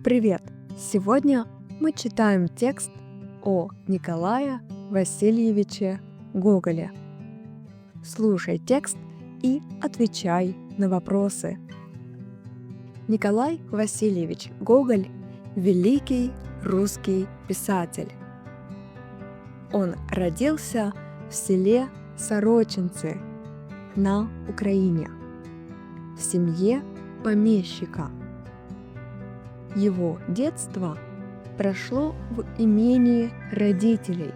Привет! Сегодня мы читаем текст о Николае Васильевиче Гоголе. Слушай текст и отвечай на вопросы. Николай Васильевич Гоголь – великий русский писатель. Он родился в селе Сорочинцы на Украине, в семье помещика. Его детство прошло в имении родителей.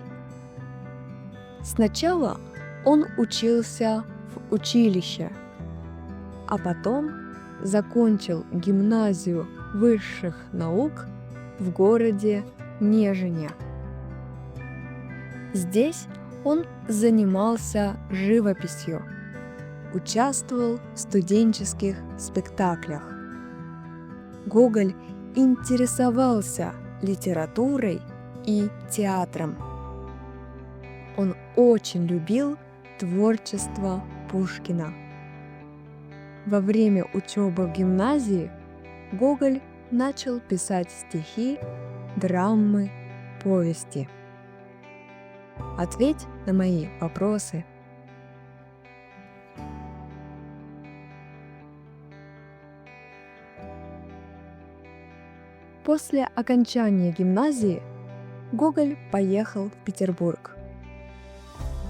Сначала он учился в училище, а потом закончил гимназию высших наук в городе Нежине. Здесь он занимался живописью, участвовал в студенческих спектаклях. Гоголь интересовался литературой и театром. Он очень любил творчество Пушкина. Во время учебы в гимназии Гоголь начал писать стихи, драмы, повести. Ответь на мои вопросы. После окончания гимназии Гоголь поехал в Петербург.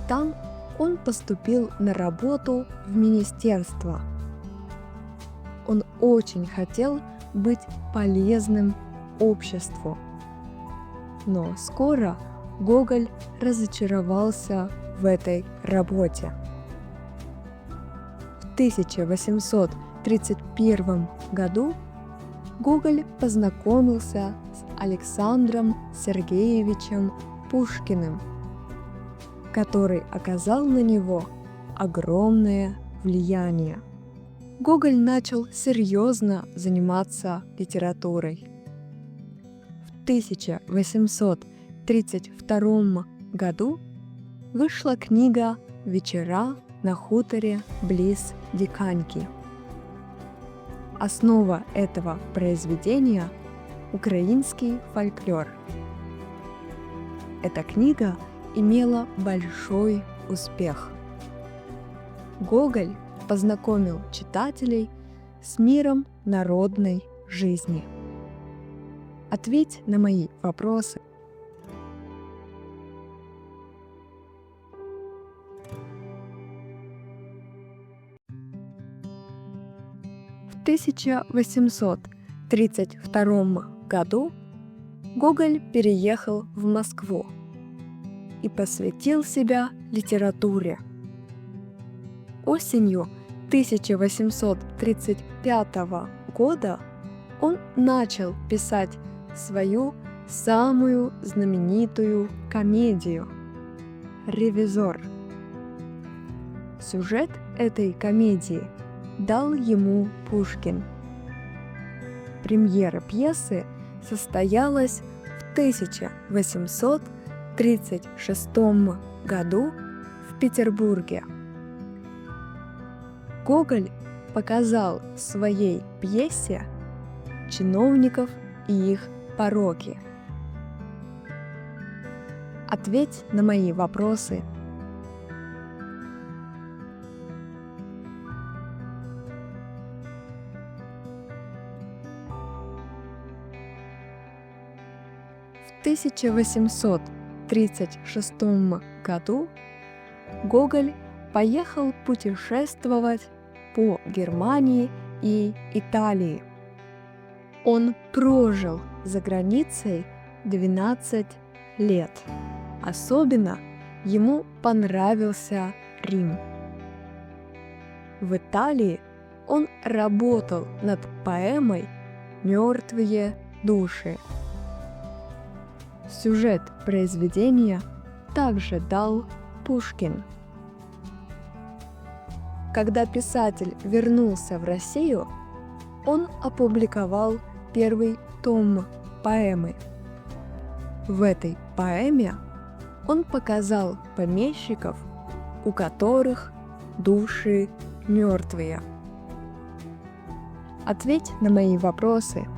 Там он поступил на работу в министерство. Он очень хотел быть полезным обществу. Но скоро Гоголь разочаровался в этой работе. В 1831 году Гоголь познакомился с Александром Сергеевичем Пушкиным, который оказал на него огромное влияние. Гоголь начал серьезно заниматься литературой. В 1832 году вышла книга «Вечера на хуторе близ Диканьки». Основа этого произведения – украинский фольклор. Эта книга имела большой успех. Гоголь познакомил читателей с миром народной жизни. Ответь на мои вопросы. В 1832 году Гоголь переехал в Москву и посвятил себя литературе. Осенью 1835 года он начал писать свою самую знаменитую комедию «Ревизор». Сюжет этой комедии дал ему Пушкин. Премьера пьесы состоялась в 1836 году в Петербурге. Гоголь показал в своей пьесе чиновников и их пороки. Ответь на мои вопросы. В 1836 году Гоголь поехал путешествовать по Германии и Италии. Он прожил за границей 12 лет. Особенно ему понравился Рим. В Италии он работал над поэмой «Мертвые души». Сюжет произведения также дал Пушкин. Когда писатель вернулся в Россию, он опубликовал первый том поэмы. В этой поэме он показал помещиков, у которых души мертвые. Ответь на мои вопросы.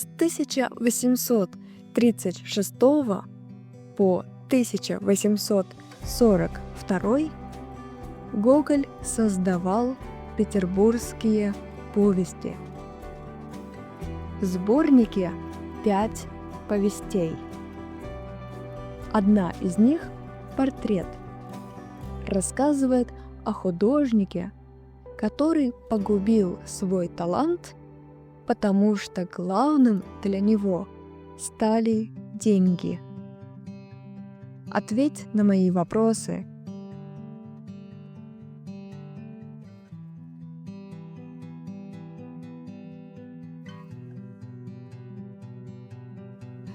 С 1836 по 1842 Гоголь создавал петербургские повести. В сборнике 5 повестей. Одна из них «Портрет» рассказывает о художнике, который погубил свой талант, потому что главным для него стали деньги. Ответь на мои вопросы.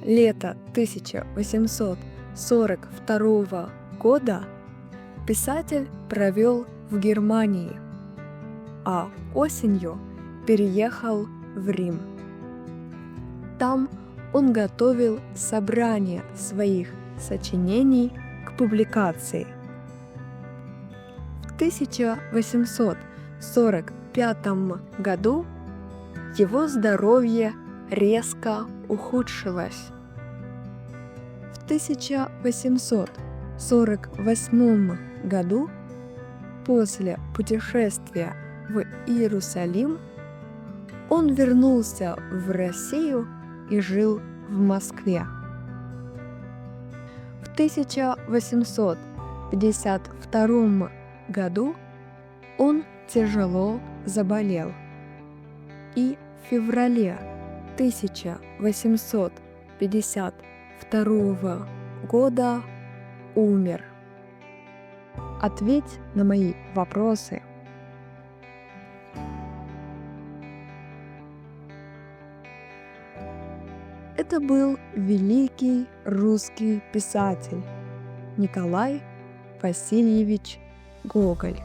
Лето 1842 года писатель провел в Германии, а осенью переехал в Рим. Там он готовил собрание своих сочинений к публикации. В 1845 году его здоровье резко ухудшилось. В 1848 году, после путешествия в Иерусалим, он вернулся в Россию и жил в Москве. В 1852 году он тяжело заболел и в феврале 1852 года умер. Ответь на мои вопросы. Это был великий русский писатель Николай Васильевич Гоголь.